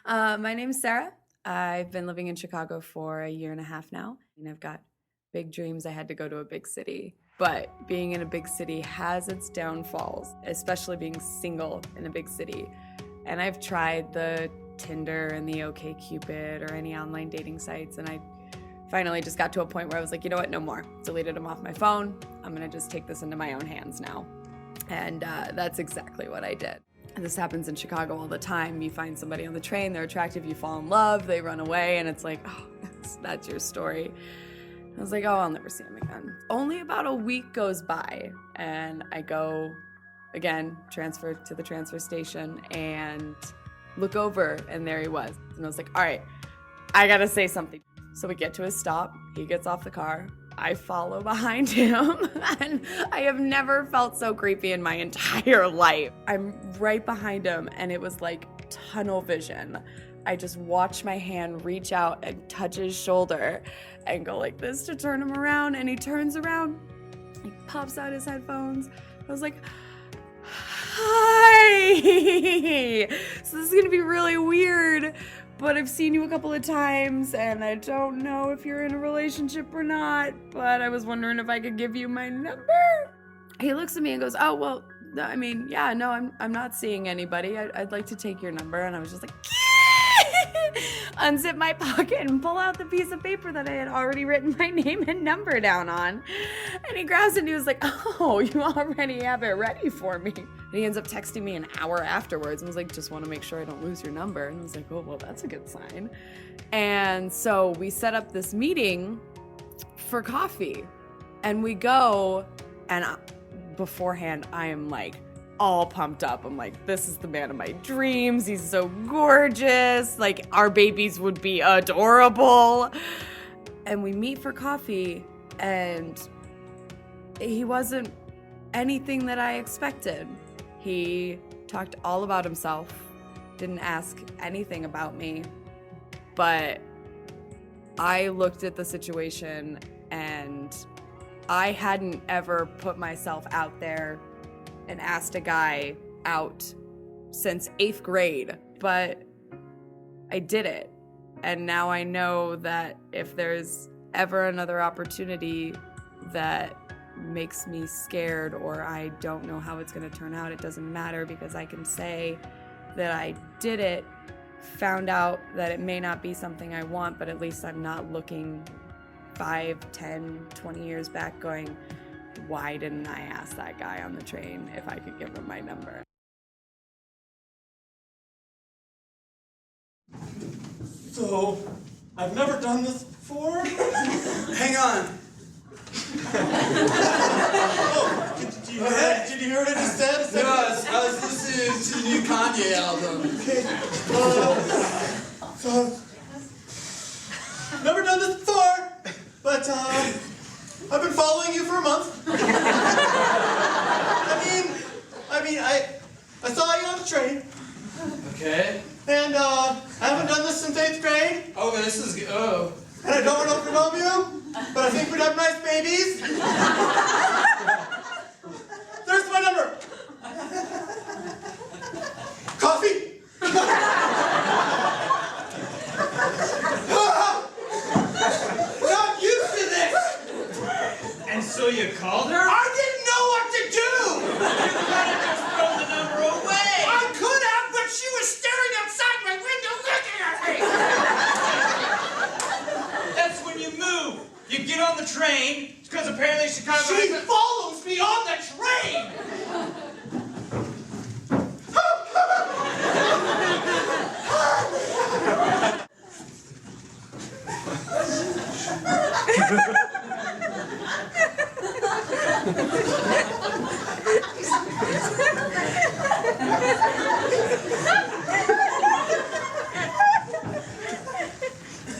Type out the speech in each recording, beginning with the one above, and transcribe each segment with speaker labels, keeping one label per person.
Speaker 1: My name's Sarah. I've been living in Chicago for a year and a half now, and I've got big dreams. I had to go to a big city, but being in a big city has its downfalls, especially being single in a big city. And I've tried the Tinder and the OkCupid or any online dating sites, and I finally just got to a point where I was like, you know what, no more. Deleted them off my phone. I'm gonna just take this into my own hands now. And that's exactly what I did. And this happens in Chicago all the time. You find somebody on the train, they're attractive, you fall in love, they run away, and it's like, oh, that's your story. I was like, oh, I'll never see him again. Only about a week goes by, and I go, again, transfer to the transfer station, and look over, and there he was. And I was like, all right, I gotta say something. So we get to his stop, he gets off the car, I follow behind him, and I have never felt so creepy in my entire life. I'm right behind him, and it was like tunnel vision. I just watch my hand reach out and touch his shoulder and go like this to turn him around, and he turns around, he pops out his headphones. I was like, hi! So this is gonna be really weird, but I've seen you a couple of times, and I don't know if you're in a relationship or not, but I was wondering if I could give you my number. He looks at me and goes, oh, well, I mean, yeah, no, I'm not seeing anybody. I'd like to take your number. And I was just like, unzip my pocket and pull out the piece of paper that I had already written my name and number down on. And he grabs it and he was like, oh, you already have it ready for me. And he ends up texting me an hour afterwards and was like, just want to make sure I don't lose your number. And I was like, oh, well, that's a good sign. And so we set up this meeting for coffee, and we go, and beforehand, I am like all pumped up. I'm like, this is the man of my dreams. He's so gorgeous. Like, our babies would be adorable. And we meet for coffee, and he wasn't anything that I expected. He talked all about himself, didn't ask anything about me, but I looked at the situation, and I hadn't ever put myself out there and asked a guy out since 8th grade, but I did it. And now I know that if there's ever another opportunity that makes me scared or I don't know how it's gonna turn out, it doesn't matter, because I can say that I did it, found out that it may not be something I want, but at least I'm not looking 5, 10, 20 years back going, why didn't I ask that guy on the train if I could give him my number?
Speaker 2: So, I've never done this before.
Speaker 3: Hang on.
Speaker 2: Oh, did you hear what I just said?
Speaker 3: No, I was listening to the new Kanye album.
Speaker 2: Okay. So, never done this before, but I've been following you for a month. I saw you on the train.
Speaker 3: Okay.
Speaker 2: And I haven't done this since 8th grade.
Speaker 3: Oh, this is good. Oh.
Speaker 2: And I don't know if you know you, but I think we'd have nice babies. There's my number. Coffee?
Speaker 3: Not used to this! And so you called her?
Speaker 2: I didn't know what to do!
Speaker 3: You could have just thrown the number away!
Speaker 2: I could have, but she was staring outside my window looking at me!
Speaker 3: That's when you move. You get on the train, because apparently Chicago...
Speaker 2: She follows me on the train!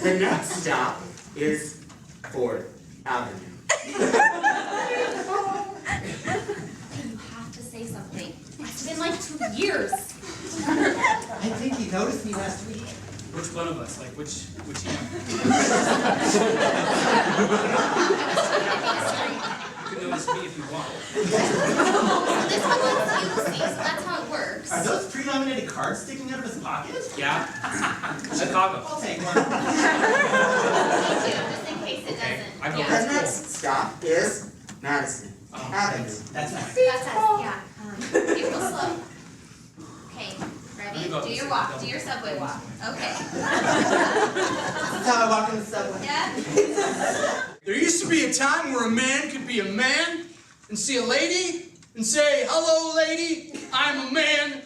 Speaker 4: The next stop is 4th Avenue.
Speaker 5: You have to say something. It's been like 2 years.
Speaker 4: I think he noticed me last week.
Speaker 6: Which one of us? Like, which one? You can notice me if you want.
Speaker 5: This one lets you see, so that's how it works.
Speaker 2: Are those pre-laminated cards sticking out of his pocket?
Speaker 6: Yeah. Chicago.
Speaker 2: I'll take one.
Speaker 5: Me too, just in case it doesn't.
Speaker 6: I know.
Speaker 5: Yeah.
Speaker 4: The next stop is Madison Avenue.
Speaker 2: That's nice.
Speaker 5: That's us, yeah. Be real slow. Okay, ready?
Speaker 6: Let me go.
Speaker 5: Do your walk, do your subway walk. Okay.
Speaker 4: That's how I walk in the subway.
Speaker 5: Yeah?
Speaker 3: There used to be a time where a man could be a man and see a lady and say, "Hello, lady, I'm a man.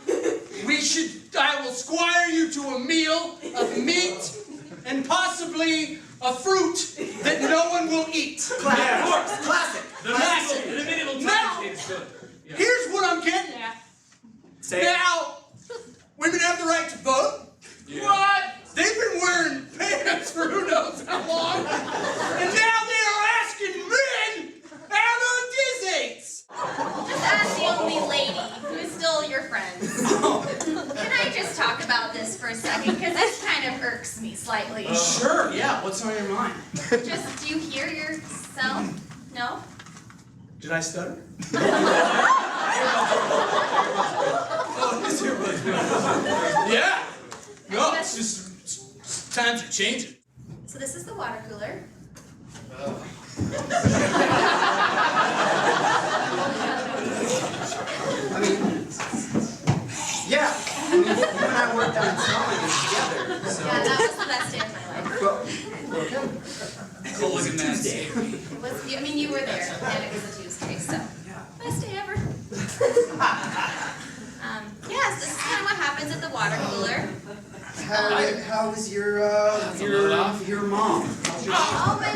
Speaker 3: I will squire you to a meal of meat and possibly a fruit that no one will eat."
Speaker 6: Yeah, of course.
Speaker 2: Classic.
Speaker 6: The medieval
Speaker 3: Now-
Speaker 6: times is good. Yeah.
Speaker 3: Here's what I'm getting at.
Speaker 2: Say it.
Speaker 3: Now, women have the right to vote.
Speaker 6: Yeah.
Speaker 3: What? They've been wearing pants for who knows how long. And now they are asking men out on dates.
Speaker 5: Just as the only lady who is still your friend. Can I just talk about this for a second? Because this kind of irks me slightly.
Speaker 3: Sure, yeah. What's on your mind?
Speaker 5: Just, do you hear yourself? No?
Speaker 3: Did I stutter? Yeah. No, it's just times are changing.
Speaker 5: So this is the water cooler.
Speaker 4: I mean, yeah. I mean, you and I worked on selling it together. So.
Speaker 5: Yeah, that was the best day of my life.
Speaker 4: Well,
Speaker 6: Cool looking man.
Speaker 4: Tuesday.
Speaker 5: It was, I mean, you were there, and it was a Tuesday, so best day ever. Yes, this is kind of what happens at the water cooler.
Speaker 4: How was your mom?
Speaker 5: Oh my